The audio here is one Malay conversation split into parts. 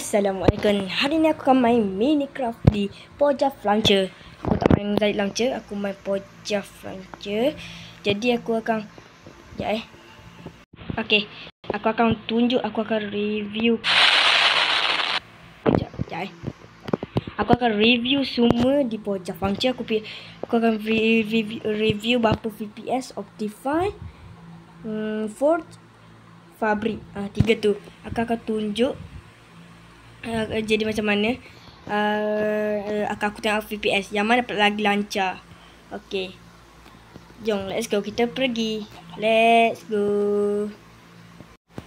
Assalamualaikum. Hari ni aku akan main Minecraft di Pojaf Launcher. Aku tak main Zalik Launcher, aku main Pojaf Launcher. Jadi aku akan Okey, aku akan tunjuk, aku akan review. Aku akan review semua di Pojaf Launcher. Aku akan review berapa FPS, Optifine, Forge, Fabric. Tiga tu. Aku akan tunjuk jadi macam mana. Aku tengok FPS yang mana lagi lancar. Okay, jom, let's go. Kita pergi, let's go.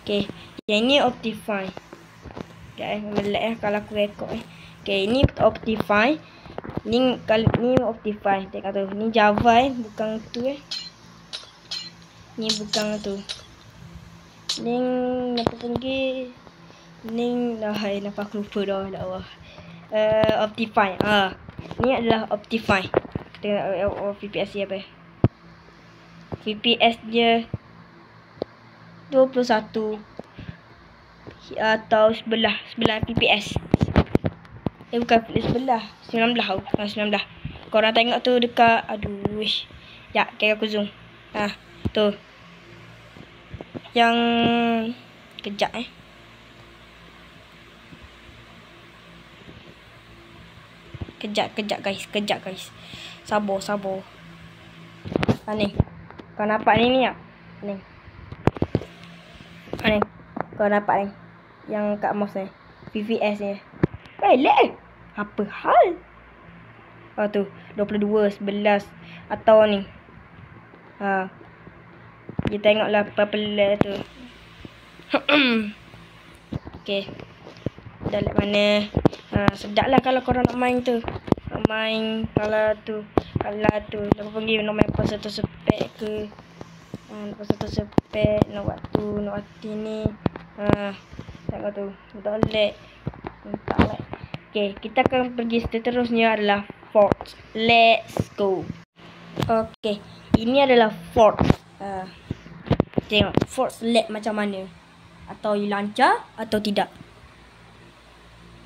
Okay, yang ini Optifine. Okay, melek kalau aku rekod. Okay, ini Optifine. Ni Optifine. Tengok tu, ni Java bukan tu Ni bukan tu. Ni apa panggil? Nampak aku lupa dah Allah. Optifine. Ni adalah Optifine. Kita tengok FPS dia apa. FPS dia 21 atau 11 FPS. Bukan 11, 19. Korang tengok tu dekat, aduh wish. Ya, okay, aku zoom. Tu. Yang kejap Kejap guys. Sabar. Ni. Kau nampak ni tak? Ni. Kau nampak ni? Yang kat mouse ni. FPS ni. Lag. Apa hal? Tu 22, 11 atau ni. Kita tengoklah apa lag tu. Okay. Dah lag mana? Sedap lah kalau korang nak main tu. Kalau tu apa panggil, nak main satu spek ke. Satu spek nak waktu ni. Tengok tu. Tak lag. Okay, kita akan pergi seterusnya adalah Forge. Let's go. Okay, ini adalah Forge. Tengok Forge lag macam mana. Atau lancar atau tidak.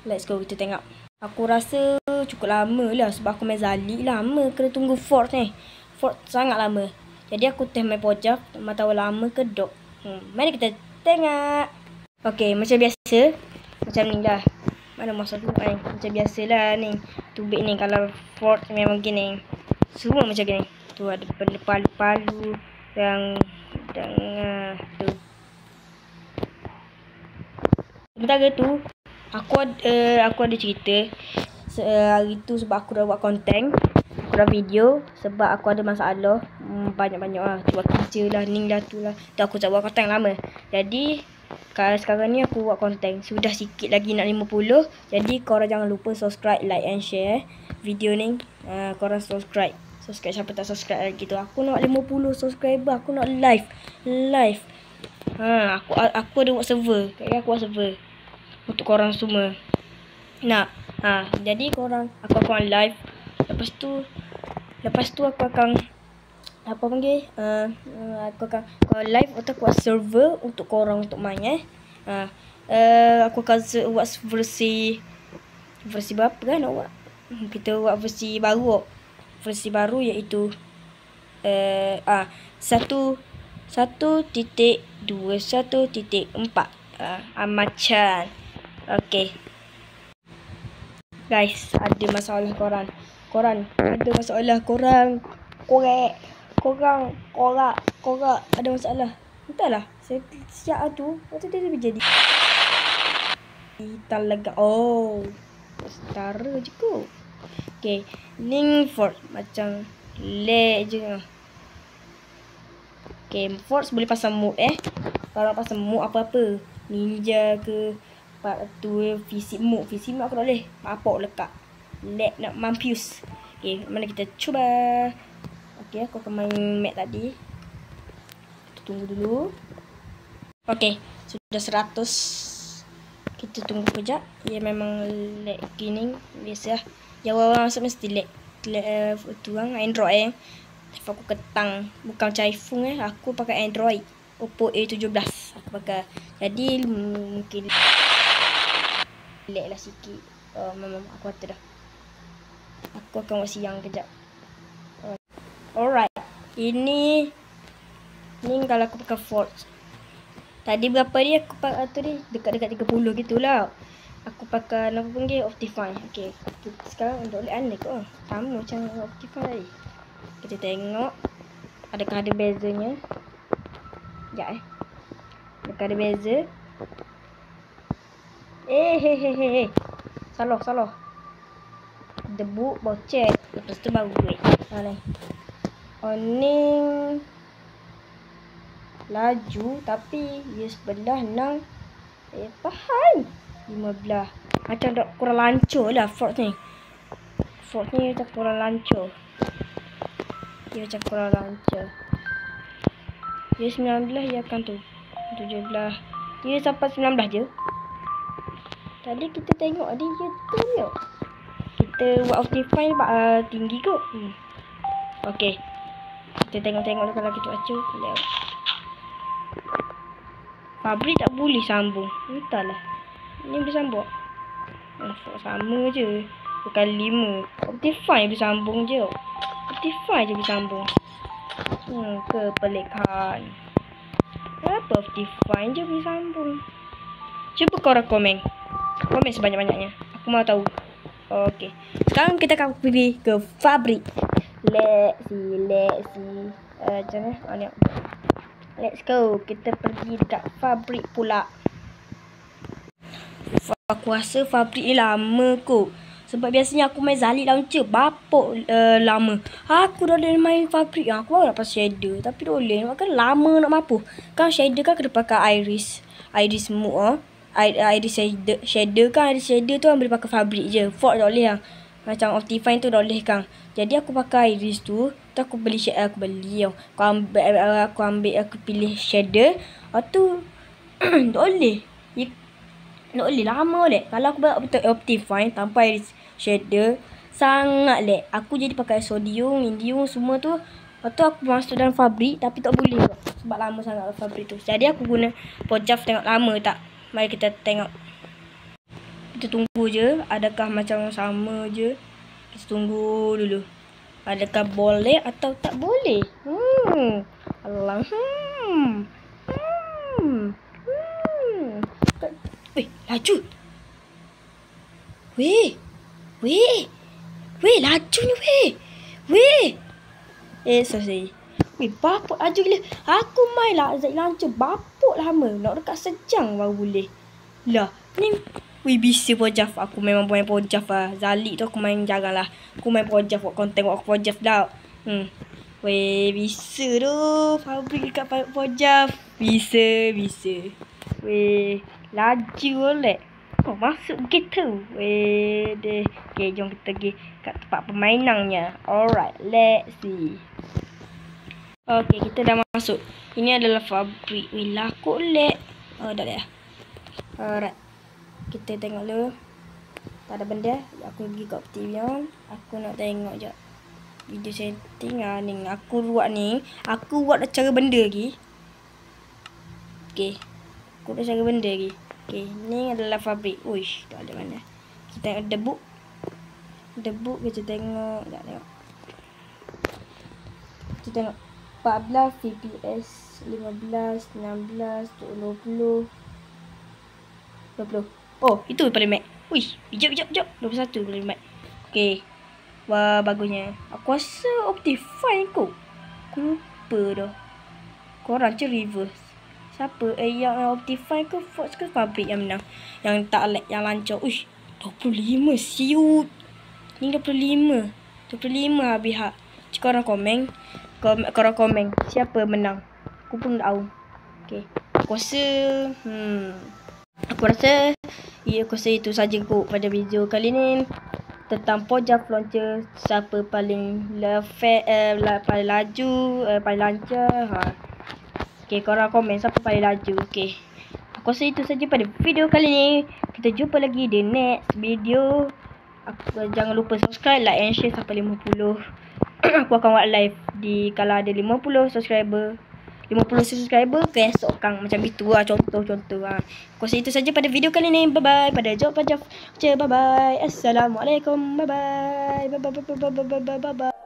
Let's go, kita tengok. Aku rasa cukup lama lah sebab aku main Zalik lama. Kena tunggu Forge ni. Forge sangat lama. Jadi aku test main Pojaf. Tak tahu lama ke dok. Mari kita tengok. Okay, macam biasa. Macam ni lah. Mana masa tu macam biasa lah ni. Tubik ni kalau Forge memang gini. Semua macam gini. Tu ada palu-palu yang tu. Sementara tu Aku ada cerita. Hari tu sebab aku dah buat konten, aku dah video. Sebab aku ada masalah banyak-banyak lah. Buat kerja lah, ni lah, tu lah. Tu aku tak buat konten lama. Jadi sekarang ni aku buat konten. Sudah sikit lagi nak 50. Jadi korang jangan lupa subscribe, like and share video ni. Korang subscribe siapa tak subscribe lagi tu. Aku nak 50 subscriber. Aku nak live. Aku ada buat server. Kayaknya aku buat server untuk korang semua. Jadi aku akan live. Lepas tu aku akan apa panggil? Aku akan live atau aku buat server untuk korang untuk main aku akan buat versi berapa kan nak buat? Kita buat versi baru. Versi baru iaitu 1.21.4 macam. Okay guys, ada masalah korang ada masalah. Korang ada masalah. Entahlah, saya siap tu waktu dia jadi kita lega. Setara je kot. Okay, link Forge macam lag je. Okay, Forge boleh pasang mode kalau pasang mode apa-apa, ninja ke tu fisik mode aku tak boleh. Apa lekat lag nak mampus. Okay, mana kita cuba. Okay, aku akan main map tadi. Kita tunggu dulu. Okay, sudah 100. Kita tunggu kejap. Ya memang lag gini biasa lah. Yang awal masuk mesti lag tu Android aku ketang, bukan macam iPhone aku pakai Android Oppo A17 aku pakai. Jadi mungkin Relax lah sikit. Memang aku kata dah. Aku akan buat siang kejap. Alright. Ini kalau aku pakai Forge. Tadi berapa ni aku pakai tu ni? Dekat-dekat 30 gitulah. Aku pakai apa panggil Optifine. Okey. Sekarang untuk lihat anda kot. Sama macam Optifine tadi. Kita tengok adakah ada bezanya. Sekejap adakah ada beza? Salah. Debu bocet. Lepas tu baru duit. Oning laju tapi dia sebelah nang faham 15. Macam tak kurang lancar lah Forge ni. Forge ni macam kurang lancar. Dia macam kurang lancar. Dia 19 dia akan tu 17. Dia sampai 19 je. Tadi kita tengok dia tu je. Kita buat Optifine tinggi kot. Okey. Kita tengok kalau kita baca. Fabrik tak boleh sambung. Entahlah. Ni boleh sambung. Sama je. Bukan 5. Optifine boleh sambung je. Optifine je boleh sambung. Kepelikan. Kenapa Optifine je boleh sambung? Cuba korang komen. Komen sebanyak-banyaknya. Aku mau tahu. Okey. Sekarang kita akan pergi ke fabrik. Let's see. Macam mana? Let's go. Kita pergi dekat fabrik pula. Aku rasa fabrik ni lama kot. Sebab biasanya aku main Zalik Launcher. Bapuk lama. Aku dah boleh main fabrik. Aku baru dapat shader. Tapi dah boleh. Kan lama nak mampu. Kan shader kan kena pakai iris. Iris mode. Iris shader kan. Iris shader tu boleh pakai fabrik je. Forge tak boleh lah. Macam Optifine tu dah boleh kan. Jadi aku pakai iris tu. Tu aku beli shader. Aku pilih shader. Lepas tu tak boleh. Tak boleh lama lek. Kalau aku buat betul Optifine tanpa iris shader sangat lek. Aku jadi pakai sodium, indium semua tu. Lepas tu aku masuk dalam fabrik tapi tak boleh kot. Sebab lama sangat fabrik tu. Jadi aku guna Pojaf tengok lama tak. Mari kita tengok. Kita tunggu je. Adakah macam sama je. Kita tunggu dulu. Adakah boleh atau tak boleh? Allah. Laju. Weh, laju ni weh. Sorry. Bapuk laju gila. Aku main lah Zalik Launcher. Bapuk lama. Nak dekat sejam baru boleh. Lah, ni bisa Pojaf. Aku memang main Pojaf lah. Zalik tu aku main jarang lah. Aku main Pojaf buat konten buat Pojaf dah. Bisa tu. Fabrik dekat Pojaf. Bisa. Laju oleh. Masuk gitu. Okay, jom kita pergi kat tempat permainannya. Alright, let's see. Okay, kita dah masuk. Ini adalah fabrik. Laku lek. Dah lek. Alright. Kita tengok dulu. Tak ada benda. Aku pergi kat Optifine. Aku nak tengok je video setting ni. Aku buat ni. Aku buat cara benda lagi. Okay. Aku buat cara benda lagi. Okay, ni adalah fabrik. Uish, tak ada mana. Kita tengok debu kita tengok. Tak tengok. Kita tengok 14 fps, 15, 16, 20. Oh, itu paling max. Uish, bijak. 21 paling max. Okay. Wah, bagusnya. Aku rasa Optifine kot. Aku lupa dah. Korang je reverse. Siapa? Yang Optifine ke Forge ke fabrik yang menang? Yang tak lag, yang lancar. Uish, 25 siut. Ni 25 habis hak. Korang komen. Siapa menang? Aku pun tak tahu. Okay. Aku rasa itu saja kot pada video kali ni. Tentang Pojaf Launcher. Siapa paling paling laju, paling lancar. Okay, korang komen siapa paling laju. Okay. Aku rasa itu saja pada video kali ni. Kita jumpa lagi di next video. Jangan lupa subscribe, like and share sampai 50. Aku akan buat live kalau ada 50 subscriber. 50 subscriber esok kang macam itu lah, contoh-contoh lah. Kurasa itu saja pada video kali ni. Bye bye. Pada jawab bye bye. Assalamualaikum. Bye bye. Bye bye. Bye bye. Bye bye. Bye bye.